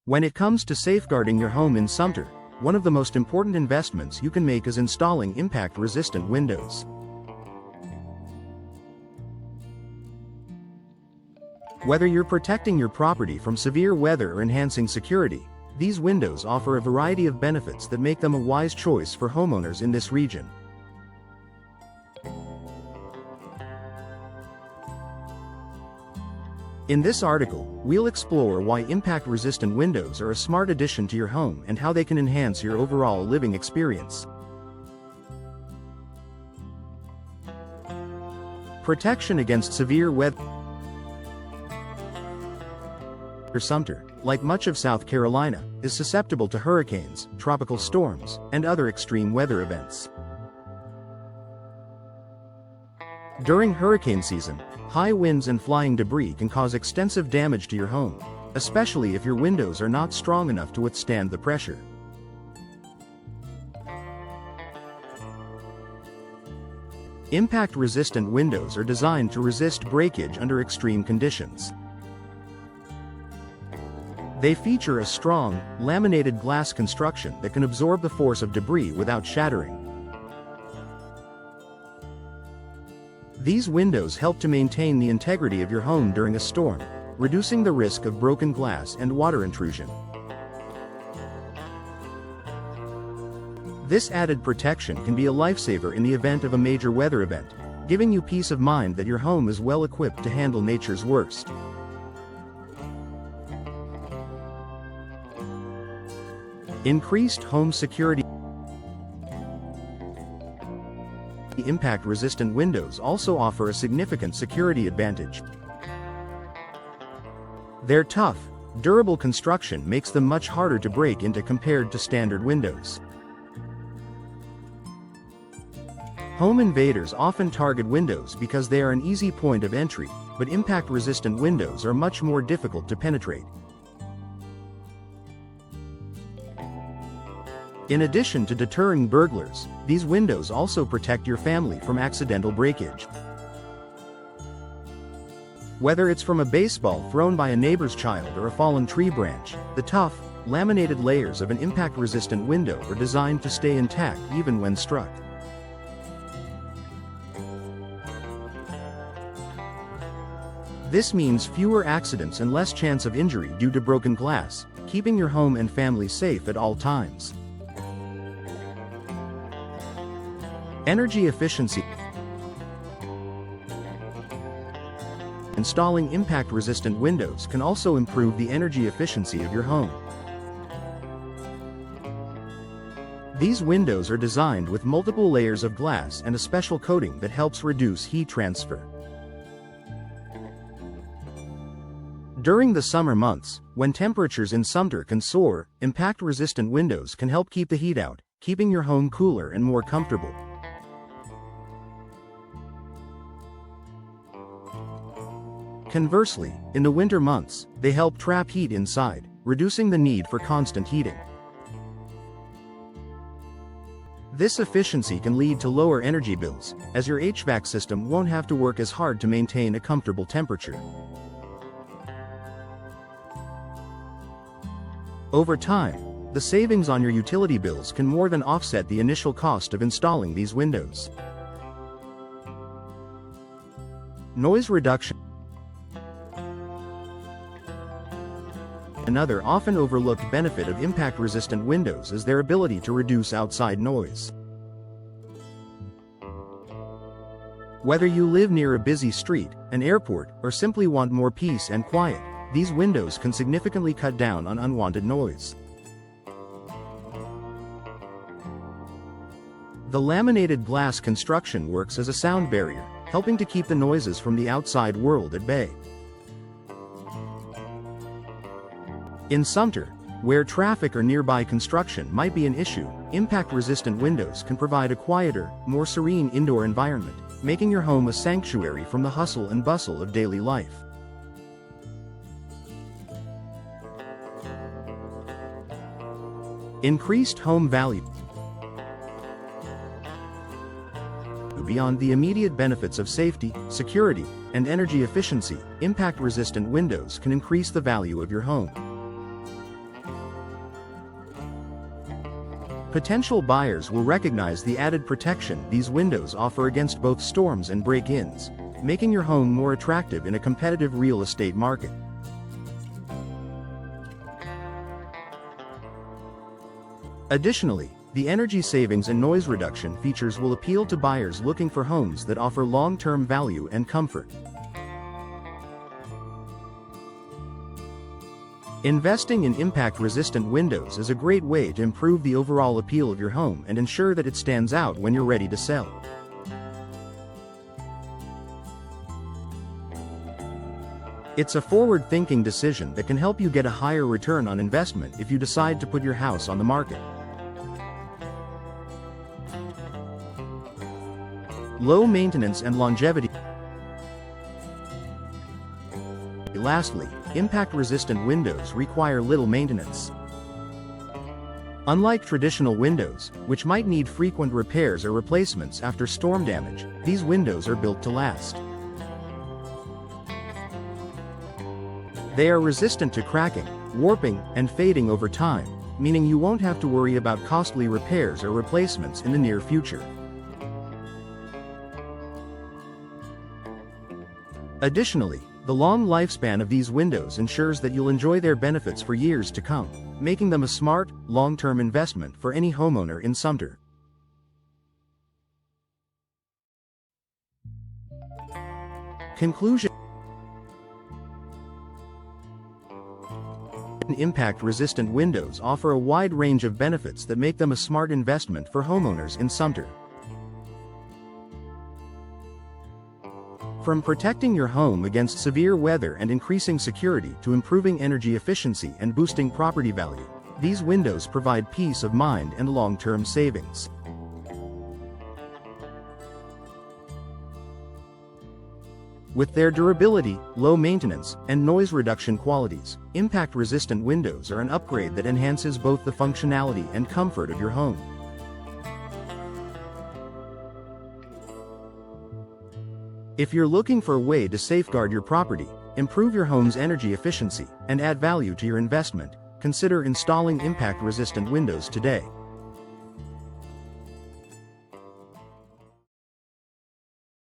When it comes to safeguarding your home in Sumter, one of the most important investments you can make is installing impact-resistant windows. Whether you're protecting your property from severe weather or enhancing security, these windows offer a variety of benefits that make them a wise choice for homeowners in this region. In this article, we'll explore why impact-resistant windows are a smart addition to your home and how they can enhance your overall living experience. Protection against severe weather. Sumter, like much of South Carolina, is susceptible to hurricanes, tropical storms, and other extreme weather events. During hurricane season, high winds and flying debris can cause extensive damage to your home, especially if your windows are not strong enough to withstand the pressure. Impact-resistant windows are designed to resist breakage under extreme conditions. They feature a strong, laminated glass construction that can absorb the force of debris without shattering. These windows help to maintain the integrity of your home during a storm, reducing the risk of broken glass and water intrusion. This added protection can be a lifesaver in the event of a major weather event, giving you peace of mind that your home is well equipped to handle nature's worst. Increased home security. Impact-resistant windows also offer a significant security advantage. Their tough, durable construction makes them much harder to break into compared to standard windows. Home invaders often target windows because they are an easy point of entry, but impact-resistant windows are much more difficult to penetrate. In addition to deterring burglars, these windows also protect your family from accidental breakage. Whether it's from a baseball thrown by a neighbor's child or a fallen tree branch, the tough, laminated layers of an impact-resistant window are designed to stay intact even when struck. This means fewer accidents and less chance of injury due to broken glass, keeping your home and family safe at all times. Energy efficiency. Installing impact-resistant windows can also improve the energy efficiency of your home. These windows are designed with multiple layers of glass and a special coating that helps reduce heat transfer. During the summer months, when temperatures in Sumter can soar, impact-resistant windows can help keep the heat out, keeping your home cooler and more comfortable. Conversely, in the winter months, they help trap heat inside, reducing the need for constant heating. This efficiency can lead to lower energy bills, as your HVAC system won't have to work as hard to maintain a comfortable temperature. Over time, the savings on your utility bills can more than offset the initial cost of installing these windows. Noise reduction. Another often overlooked benefit of impact-resistant windows is their ability to reduce outside noise. Whether you live near a busy street, an airport, or simply want more peace and quiet, these windows can significantly cut down on unwanted noise. The laminated glass construction works as a sound barrier, helping to keep the noises from the outside world at bay. In Sumter, where traffic or nearby construction might be an issue, impact-resistant windows can provide a quieter, more serene indoor environment, making your home a sanctuary from the hustle and bustle of daily life. Increased home value. Beyond the immediate benefits of safety, security, and energy efficiency, impact-resistant windows can increase the value of your home. Potential buyers will recognize the added protection these windows offer against both storms and break-ins, making your home more attractive in a competitive real estate market. Additionally, the energy savings and noise reduction features will appeal to buyers looking for homes that offer long-term value and comfort. Investing in impact-resistant windows is a great way to improve the overall appeal of your home and ensure that it stands out when you're ready to sell. It's a forward-thinking decision that can help you get a higher return on investment if you decide to put your house on the market. Low maintenance and longevity. Lastly, impact-resistant windows require little maintenance. Unlike traditional windows, which might need frequent repairs or replacements after storm damage, these windows are built to last. They are resistant to cracking, warping, and fading over time, meaning you won't have to worry about costly repairs or replacements in the near future. Additionally, the long lifespan of these windows ensures that you'll enjoy their benefits for years to come, making them a smart, long-term investment for any homeowner in Sumter. Conclusion: impact-resistant windows offer a wide range of benefits that make them a smart investment for homeowners in Sumter. From protecting your home against severe weather and increasing security to improving energy efficiency and boosting property value, these windows provide peace of mind and long-term savings. With their durability, low maintenance, and noise reduction qualities, impact-resistant windows are an upgrade that enhances both the functionality and comfort of your home. If you're looking for a way to safeguard your property, improve your home's energy efficiency, and add value to your investment, consider installing impact-resistant windows today.